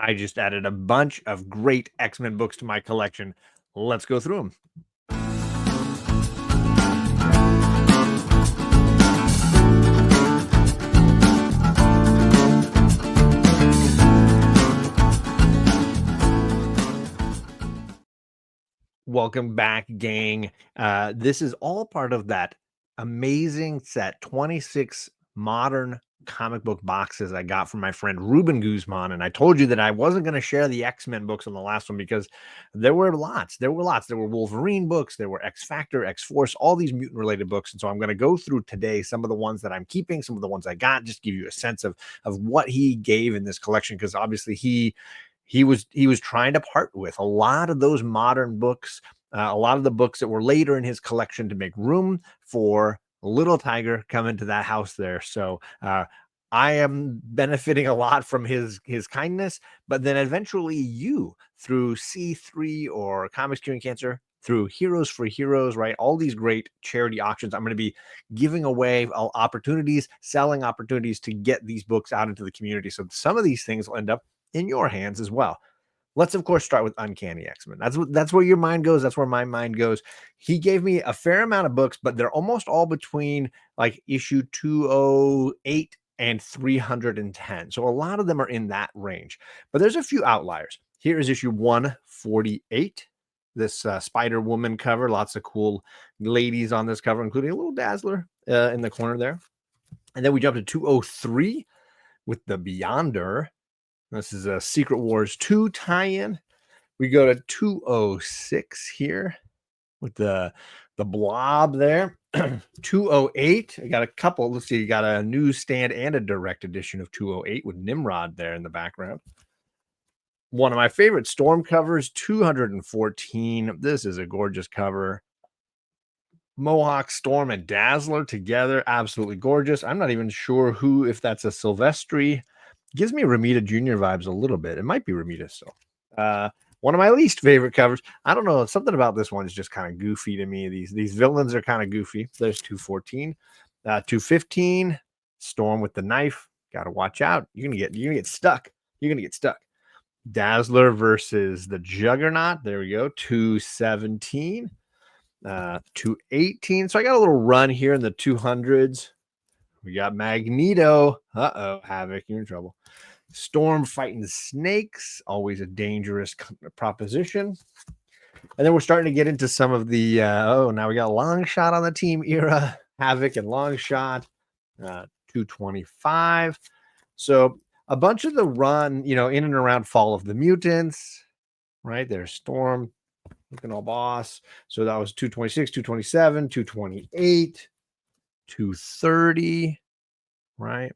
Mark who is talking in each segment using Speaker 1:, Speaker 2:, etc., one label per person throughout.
Speaker 1: I just added a bunch of great X-Men books to my collection. Let's go through them. Welcome back, gang. This is all part of that amazing set, 26 modern comic book boxes I got from my friend Ruben Guzman. And I told you that I wasn't going to share the X-Men books on the last one because there were lots. There were lots. There were Wolverine books, there were X-Factor, X-Force, all these mutant-related books. And so I'm going to go through today some of the ones that I'm keeping, some of the ones I got, just give you a sense of what he gave in this collection, because obviously he was trying to part with a lot of those modern books, a lot of the books that were later in his collection to make room for Little Tiger coming to that house there. So I am benefiting a lot from his kindness, but then eventually you through C3 or Comics Curing Cancer, through Heroes for Heroes, right? All these great charity auctions. I'm going to be giving away opportunities, selling opportunities to get these books out into the community. So some of these things will end up in your hands as well. Let's of course start with Uncanny X-Men. That's where your mind goes. That's where my mind goes. He gave me a fair amount of books, but they're almost all between like issue 208 and 310. So a lot of them are in that range, but there's a few outliers. Here is issue 148. This Spider Woman cover, lots of cool ladies on this cover, including a little Dazzler in the corner there. And then we jump to 203 with the Beyonder. This is a Secret Wars 2 tie-in. We go to 206 here with the Blob there. 208. I got a couple. Let's see. You got a newsstand and a direct edition of 208 with Nimrod there in the background. One of my favorite Storm covers, 214. This is a gorgeous cover. Mohawk, Storm, and Dazzler together. Absolutely gorgeous. I'm not even sure if that's a Silvestri. Gives me Ramita Jr. vibes a little bit. It might be Ramita still. One of my least favorite covers. I don't know. Something about this one is just kind of goofy to me. These villains are kind of goofy. There's 214. 215. Storm with the knife. Got to watch out. You're gonna get stuck. You're gonna get stuck. Dazzler versus the Juggernaut. There we go. 217. 218. So I got a little run here in the 200s. We got Magneto. Havoc, you're in trouble. Storm fighting snakes, always a dangerous proposition. And then we're starting to get into some of the, now we got Long Shot on the team era, Havoc and Long Shot, 225. So a bunch of the run, in and around Fall of the Mutants, right? There's Storm, looking all boss. So that was 226, 227, 228. 230, right?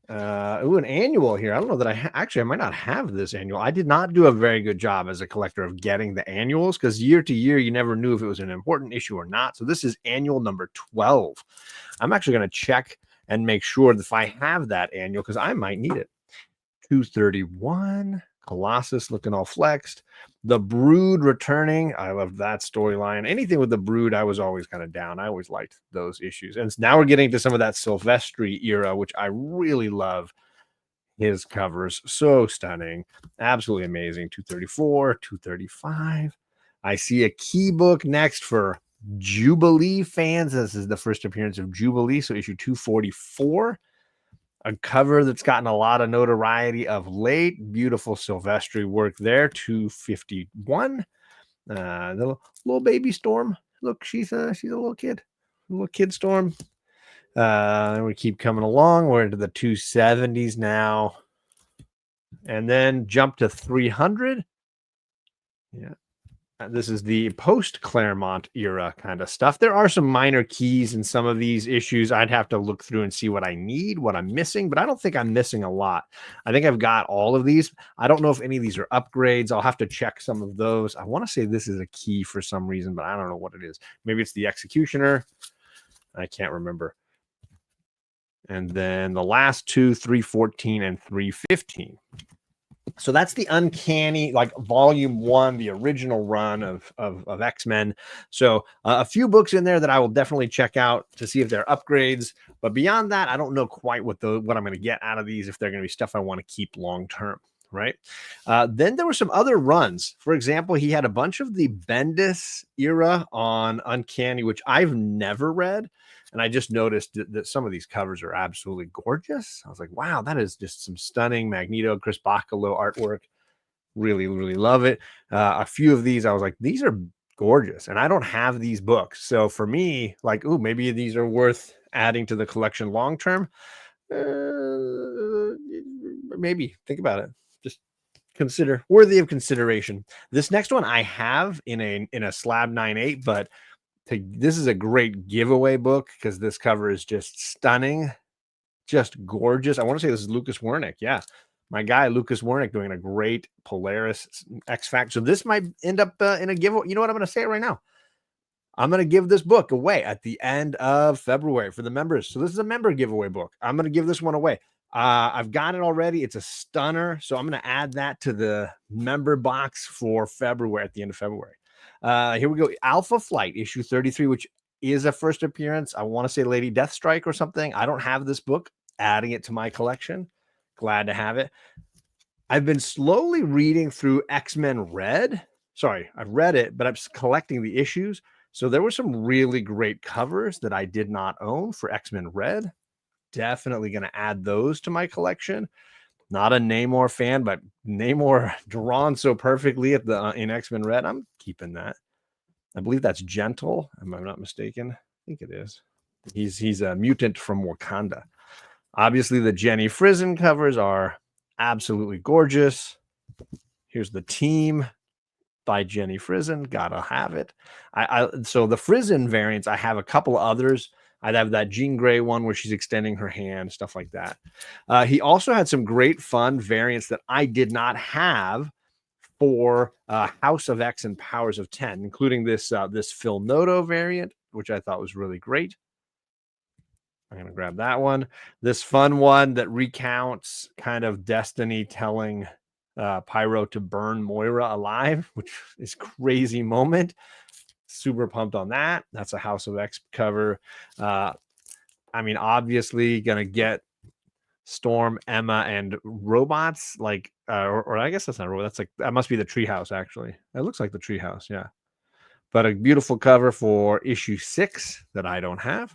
Speaker 1: An annual here. I don't know that I might not have this annual. I did not do a very good job as a collector of getting the annuals because year to year you never knew if it was an important issue or not. So this is annual number 12. I'm actually going to check and make sure that if I have that annual because I might need it. 231. Colossus looking all flexed. The Brood returning. I love that storyline. Anything with the Brood, I was always kind of down. I always liked those issues. And now we're getting to some of that Silvestri era, which I really love. His covers, so stunning. Absolutely amazing. 234, 235. I see a key book next for Jubilee fans. This is the first appearance of Jubilee, so issue 244. A cover that's gotten a lot of notoriety of late. Beautiful Silvestri work there. 251. The little baby Storm. Look, she's a little kid. Little kid Storm. And we keep coming along. We're into the 270s now. And then jump to 300. Yeah. This is the post-Claremont era kind of stuff. There are some minor keys in some of these issues. I'd have to look through and see what I need, what I'm missing, but I don't think I'm missing a lot. I think I've got all of these. I don't know if any of these are upgrades. I'll have to check some of those. I want to say this is a key for some reason, but I don't know what it is. Maybe it's the Executioner. I can't remember. And then the last two, 314 and 315. So that's the Uncanny, like volume 1, the original run of X-Men. So a few books in there that I will definitely check out to see if they're upgrades. But beyond that, I don't know quite what I'm going to get out of these, if they're going to be stuff I want to keep long term. right? Then there were some other runs. For example, he had a bunch of the Bendis era on Uncanny, which I've never read. And I just noticed that some of these covers are absolutely gorgeous. I was like, wow, that is just some stunning Magneto, Chris Bacalo artwork. Really, really love it. A few of these, I was like, these are gorgeous. And I don't have these books. So for me, like, ooh, maybe these are worth adding to the collection long term. Maybe think about it. Just consider worthy of consideration. This next one I have in a slab 9.8, but this is a great giveaway book because this cover is just stunning, just gorgeous. I want to say this is Lucas Wernick. Yeah. My guy Lucas Wernick doing a great Polaris X Factor. So this might end up in a giveaway. You know what? I'm going to say it right now. I'm going to give this book away at the end of February for the members. So this is a member giveaway book. I'm going to give this one away. I've got it already. It's a stunner. So I'm going to add that to the member box for February at the end of February. Here we go. Alpha Flight issue 33, which is a first appearance. I want to say Lady Deathstrike or something. I don't have this book. Adding it to my collection. Glad to have it. I've been slowly reading through X-Men Red. Sorry, I've read it, but I'm just collecting the issues. So there were some really great covers that I did not own for X-Men Red. Definitely going to add those to my collection. Not a Namor fan, but Namor drawn so perfectly at the in X-Men Red. I'm keeping that. I believe that's Gentle. Am I not mistaken? I think it is. He's a mutant from Wakanda. Obviously, the Jenny Frison covers are absolutely gorgeous. Here's the team by Jenny Frison. Gotta have it. So the Frison variants, I have a couple others. I'd have that Jean Grey one where she's extending her hand, stuff like that. He also had some great fun variants that I did not have for House of X and Powers of 10, including this Phil Noto variant, which I thought was really great. I'm going to grab that one. This fun one that recounts kind of Destiny telling Pyro to burn Moira alive, which is crazy moment. Super pumped on that. That's a House of X cover. I mean, obviously going to get Storm, Emma, and robots. Like, or I guess that's not a robot. That's like, that must be the treehouse, actually. It looks like the treehouse, yeah. But a beautiful cover for issue 6 that I don't have.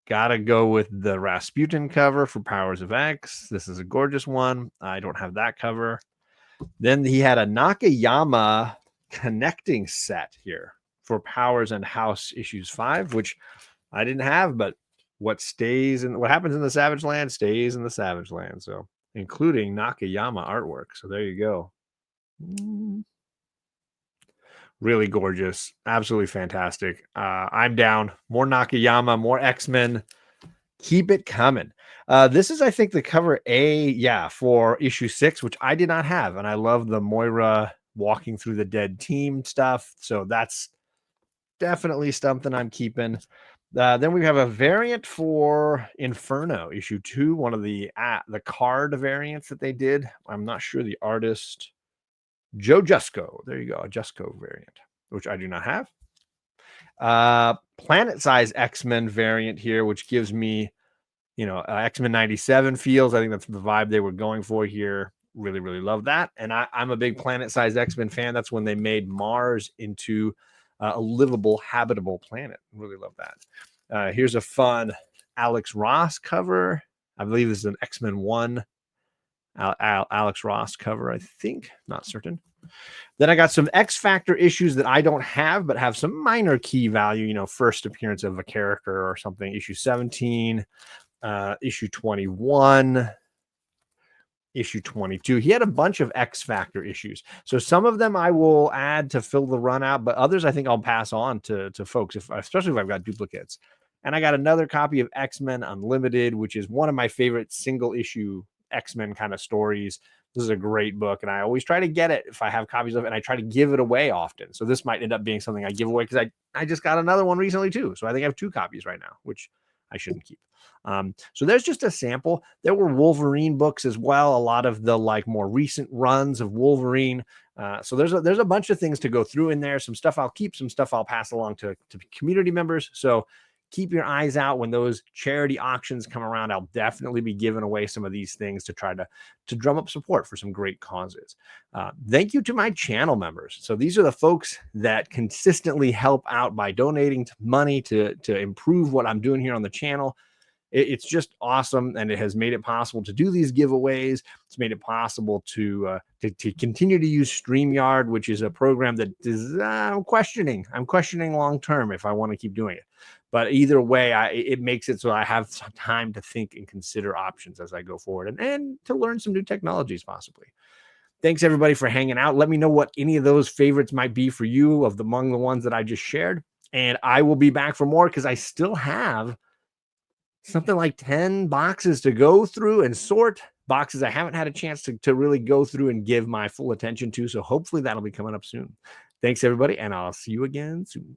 Speaker 1: Gotta go with the Rasputin cover for Powers of X. This is a gorgeous one. I don't have that cover. Then he had a Nakayama connecting set here for Powers and House issues 5, which I didn't have, but what happens in the Savage Land stays in the Savage Land. So including Nakayama artwork. So there you go. Really gorgeous. Absolutely fantastic. I'm down. More Nakayama, more X-Men. Keep it coming. This is, I think, the cover for issue 6, which I did not have. And I love the Moira walking through the dead team stuff. So that's definitely something I'm keeping. Then we have a variant for Inferno, issue 2, one of the card variants that they did. I'm not sure the artist. Joe Jusko. There you go. A Jusko variant, which I do not have. Planet size X-Men variant here, which gives me, X-Men 97 feels. I think that's the vibe they were going for here. Really, really love that. And I'm a big planet size X-Men fan. That's when they made Mars into a livable, habitable planet. Really love that. Here's a fun Alex Ross cover. I believe this is an X-Men 1 Alex Ross cover, I think. Not certain. Then I got some X Factor issues that I don't have, but have some minor key value, first appearance of a character or something. Issue 17, issue 21, issue 22. He had a bunch of X Factor issues. So some of them I will add to fill the run out, but others I think I'll pass on to folks, especially if I've got duplicates. And I got another copy of X-Men Unlimited, which is one of my favorite single issue X-Men kind of stories. This is a great book, and I always try to get it if I have copies of it, and I try to give it away often. So this might end up being something I give away because I just got another one recently too. So I think I have 2 copies right now, which I shouldn't keep. So there's just a sample. There were Wolverine books as well. A lot of the more recent runs of Wolverine. So there's a bunch of things to go through in there. Some stuff I'll keep, some stuff I'll pass along to community members. So keep your eyes out when those charity auctions come around. I'll definitely be giving away some of these things to try to drum up support for some great causes. Thank you to my channel members. So these are the folks that consistently help out by donating money to improve what I'm doing here on the channel. It's just awesome, and it has made it possible to do these giveaways. It's made it possible to continue to use StreamYard, which is a program that is I'm questioning long term if I want to keep doing it. But either way, it makes it so I have some time to think and consider options as I go forward, and to learn some new technologies possibly. Thanks everybody for hanging out. Let me know what any of those favorites might be for you among the ones that I just shared. And I will be back for more because I still have something like 10 boxes to go through and sort, boxes I haven't had a chance to really go through and give my full attention to. So hopefully that'll be coming up soon. Thanks everybody, and I'll see you again soon.